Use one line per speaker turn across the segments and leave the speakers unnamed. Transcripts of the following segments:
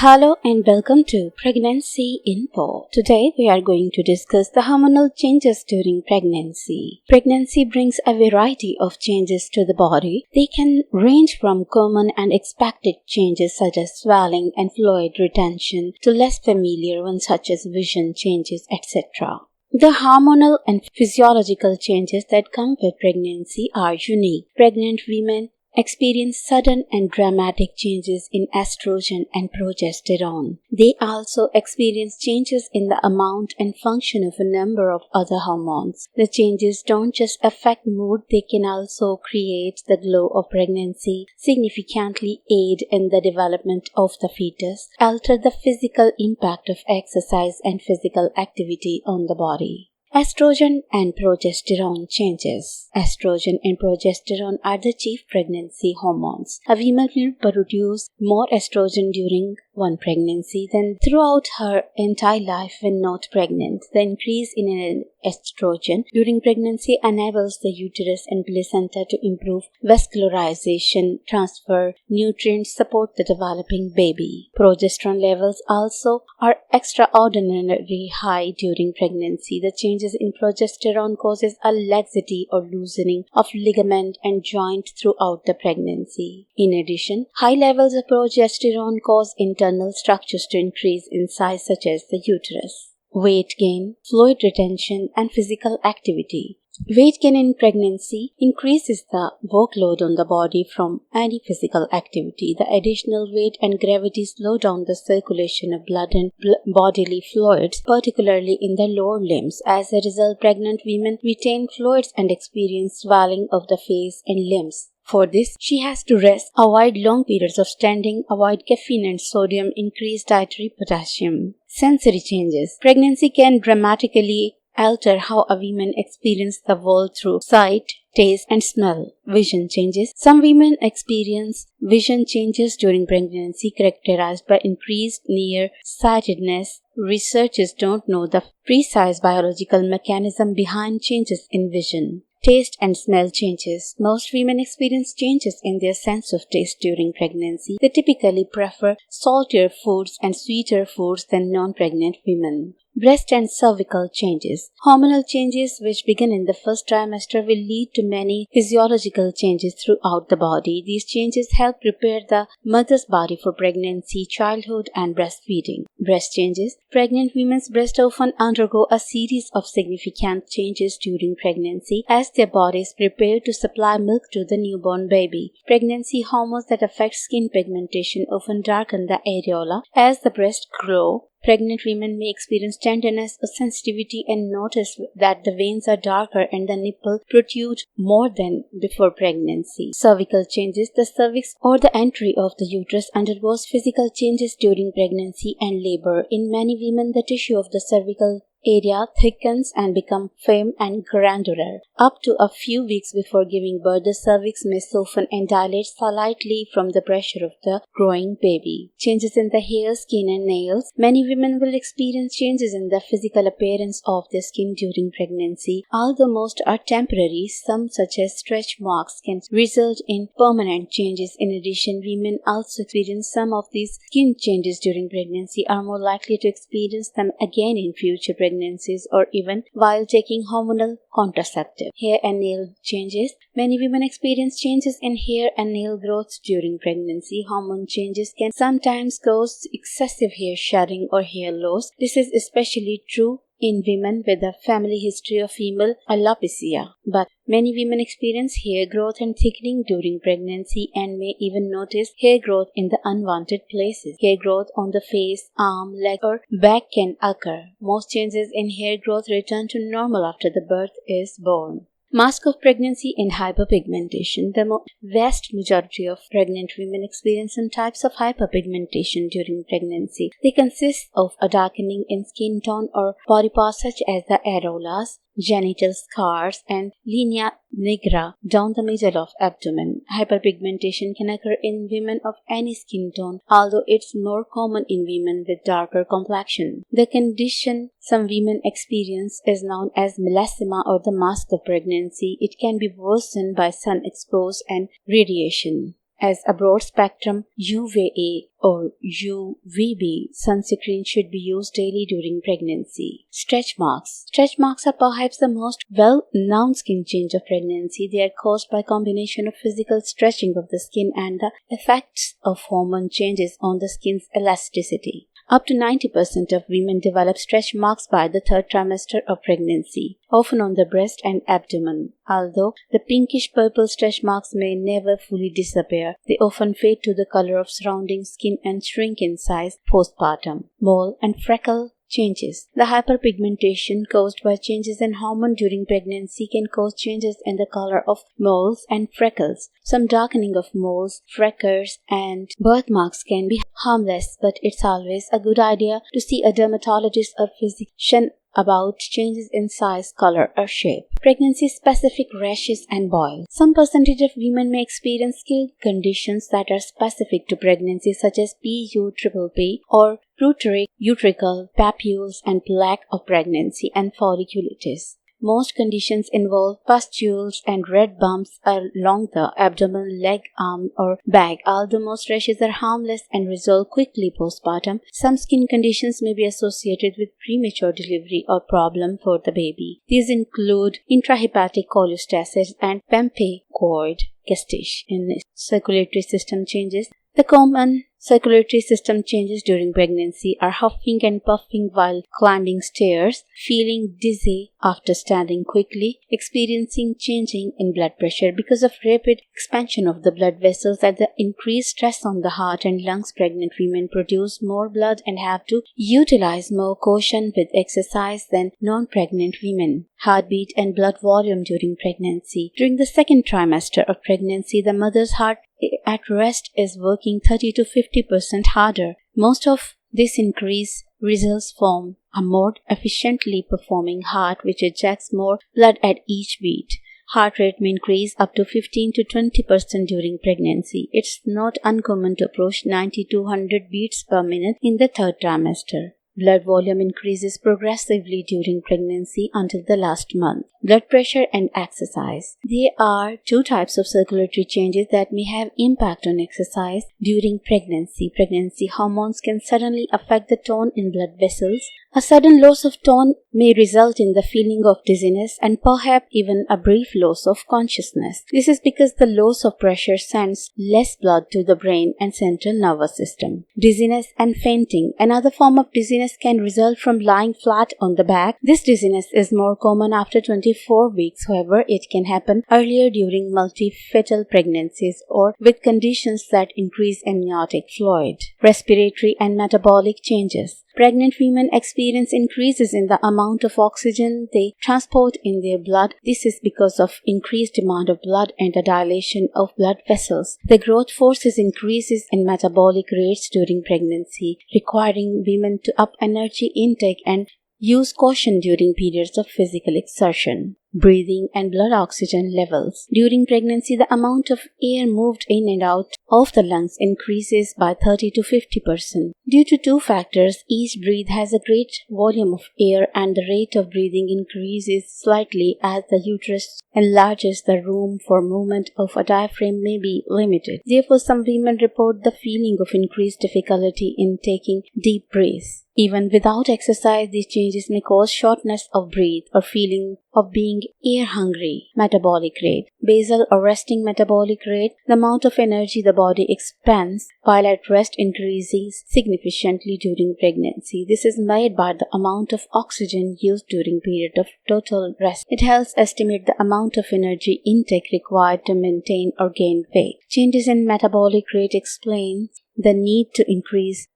Hello and welcome to Pregnancy Info. Today we are going to discuss the hormonal changes during pregnancy. Pregnancy brings a variety of changes to the body. They can range from common and expected changes such as swelling and fluid retention to less familiar ones such as vision changes, etc. The hormonal and physiological changes that come with pregnancy are unique. Pregnant women experience sudden and dramatic changes in estrogen and progesterone. They also experience changes in the amount and function of a number of other hormones. The changes don't just affect mood, they can also create the glow of pregnancy, significantly aid in the development of the fetus, alter the physical impact of exercise and physical activity on the body. Estrogen and progesterone changes. Estrogen and progesterone are the chief pregnancy hormones. A woman will produce more estrogen during one pregnancy than throughout her entire life when not pregnant. The increase in an estrogen during pregnancy enables the uterus and placenta to improve vascularization, transfer nutrients, support the developing baby. Progesterone levels also are extraordinarily high during pregnancy. The changes in progesterone causes a laxity or loosening of ligament and joint throughout the pregnancy. In addition, high levels of progesterone cause internal structures to increase in size such as the uterus. Weight gain, fluid retention, and physical activity. Weight gain in pregnancy increases the workload on the body from any physical activity. The additional weight and gravity slow down the circulation of blood and bodily fluids, particularly in the lower limbs. As a result, pregnant women retain fluids and experience swelling of the face and limbs. For this, she has to rest, avoid long periods of standing, avoid caffeine and sodium, increase dietary potassium. Sensory changes. Pregnancy can dramatically alter how a woman experiences the world through sight, taste, and smell. Vision changes. Some women experience vision changes during pregnancy characterized by increased nearsightedness. Researchers don't know the precise biological mechanism behind changes in vision. Taste and smell changes. Most women experience changes in their sense of taste during pregnancy. They typically prefer saltier foods and sweeter foods than non-pregnant women. Breast and cervical changes. Hormonal changes which begin in the first trimester will lead to many physiological changes throughout the body. These changes help prepare the mother's body for pregnancy, childhood, and breastfeeding. Breast changes. Pregnant women's breasts often undergo a series of significant changes during pregnancy as their bodies prepare to supply milk to the newborn baby. Pregnancy hormones that affect skin pigmentation often darken the areola as the breasts grow. Pregnant women may experience tenderness or sensitivity and notice that the veins are darker and the nipple protrude more than before pregnancy. Cervical changes. The cervix or the entry of the uterus undergoes physical changes during pregnancy and labor. In many women, the tissue of the cervical area thickens and becomes firm and granular. Up to a few weeks before giving birth, the cervix may soften and dilate slightly from the pressure of the growing baby. Changes in the hair, skin, and nails. Many women will experience changes in the physical appearance of their skin during pregnancy. Although most are temporary, some such as stretch marks can result in permanent changes. In addition, women also experience some of these skin changes during pregnancy are more likely to experience them again in future pregnancies or even while taking hormonal contraceptive. Hair and nail changes. Many women experience changes in hair and nail growth during pregnancy. Hormone changes can sometimes cause excessive hair shedding or hair loss. This is especially true in women with a family history of female alopecia. But many women experience hair growth and thickening during pregnancy and may even notice hair growth in the unwanted places. Hair growth on the face, arm, leg, or back can occur. Most changes in hair growth return to normal after the birth is born. Mask of pregnancy and hyperpigmentation. The vast majority of pregnant women experience some types of hyperpigmentation during pregnancy. They consist of a darkening in skin tone or body parts such as the areolas, genital scars, and linea nigra down the middle of abdomen. Hyperpigmentation can occur in women of any skin tone, although it's more common in women with darker complexion. The condition some women experience is known as melasma or the mask of pregnancy. It can be worsened by sun exposure and radiation. as a broad spectrum UVA or UVB sunscreen should be used daily during pregnancy. Stretch marks. Stretch marks are perhaps the most well-known skin change of pregnancy. They are caused by a combination of physical stretching of the skin and the effects of hormone changes on the skin's elasticity. Up to 90% of women develop stretch marks by the third trimester of pregnancy, often on the breast and abdomen. Although the pinkish-purple stretch marks may never fully disappear, they often fade to the color of surrounding skin and shrink in size postpartum. Mole and freckle changes. The hyperpigmentation caused by changes in hormone during pregnancy can cause changes in the color of moles and freckles. Some darkening of moles, freckles, and birthmarks can be harmless, but it's always a good idea to see a dermatologist or physician about changes in size, color, or shape. Pregnancy-specific rashes and boils. Some percentage of women may experience skin conditions that are specific to pregnancy, such as PUPP or utricle papules and plaque of pregnancy and folliculitis. Most conditions involve pustules and red bumps along the abdomen, leg, arm, or back. Although most rashes are harmless and resolve quickly postpartum, some skin conditions may be associated with premature delivery or problem for the baby. These include intrahepatic cholestasis and pemphigoid gestation. In circulatory system changes, the common circulatory system changes during pregnancy are huffing and puffing while climbing stairs, feeling dizzy after standing quickly, experiencing changing in blood pressure because of rapid expansion of the blood vessels and the increased stress on the heart and lungs. Pregnant women produce more blood and have to utilize more caution with exercise than non-pregnant women. Heartbeat and blood volume during pregnancy. During the second trimester of pregnancy, the mother's heart at rest is working 30 to 50% harder. Most of this increase results from a more efficiently performing heart which ejects more blood at each beat. Heart rate may increase up to 15 to 20% during pregnancy. It's not uncommon to approach 90 to 100 beats per minute in the third trimester. Blood volume increases progressively during pregnancy until the last month. Blood pressure and exercise. There are two types of circulatory changes that may have impact on exercise during pregnancy. Pregnancy hormones can suddenly affect the tone in blood vessels. A sudden loss of tone may result in the feeling of dizziness and perhaps even a brief loss of consciousness. This is because the loss of pressure sends less blood to the brain and central nervous system. Dizziness and fainting. Another form of dizziness can result from lying flat on the back. This dizziness is more common after 24 weeks. However, it can happen earlier during multifetal pregnancies or with conditions that increase amniotic fluid. Respiratory and metabolic changes. Pregnant women experience increases in the amount of oxygen they transport in their blood. This is because of increased demand of blood and the dilation of blood vessels. The growth forces increases in metabolic rates during pregnancy, requiring women to up energy intake and use caution during periods of physical exertion. Breathing and blood oxygen levels. During pregnancy, the amount of air moved in and out of the lungs increases by 30 to 50%. Due to two factors, each breath has a great volume of air and the rate of breathing increases slightly as the uterus enlarges. The room for movement of a diaphragm may be limited. Therefore, some women report the feeling of increased difficulty in taking deep breaths. Even without exercise, these changes may cause shortness of breath or feeling of being air hungry. Metabolic rate. Basal or resting metabolic rate, the amount of energy the body expends while at rest increases significantly during pregnancy. This is made by the amount of oxygen used during period of total rest. It helps estimate the amount of energy intake required to maintain or gain weight. Changes in metabolic rate explain the need to increase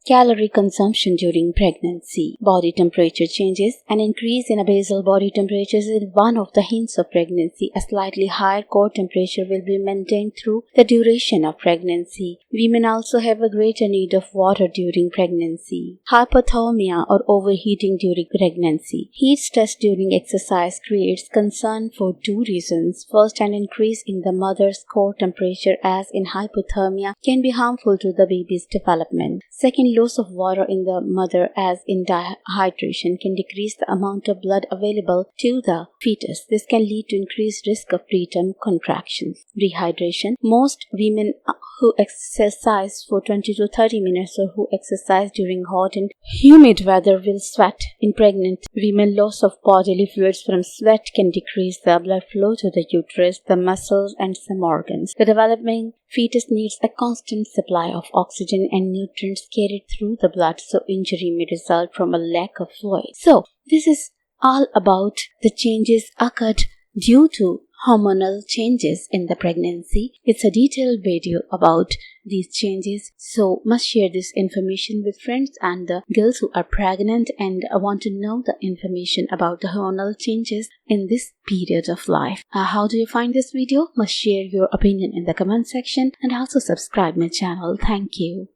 calorie consumption during pregnancy. Body temperature changes. An increase in a basal body temperature is one of the hints of pregnancy. A slightly higher core temperature will be maintained through the duration of pregnancy. Women also have a greater need of water during pregnancy. Hypothermia or overheating during pregnancy. Heat stress during exercise creates concern for two reasons. First, an increase in the mother's core temperature, as in hypothermia, can be harmful to the baby's development. Second, loss of water in the mother, as in dehydration, can decrease the amount of blood available to the fetus. This can lead to increased risk of preterm contractions. Dehydration. Most women who exercise for 20 to 30 minutes or who exercise during hot and humid weather will sweat. In pregnant women, loss of bodily fluids from sweat can decrease the blood flow to the uterus, the muscles, and some organs. The developing fetus needs a constant supply of oxygen and nutrients carried through the blood, so injury may result from a lack of fluid. So, this is all about the changes occurred due to hormonal changes in the pregnancy. It's a detailed video about these changes, so must share this information with friends and the girls who are pregnant and want to know the information about the hormonal changes in this period of life. How do you find this video? Must share your opinion in the comment section and also subscribe my channel. Thank you.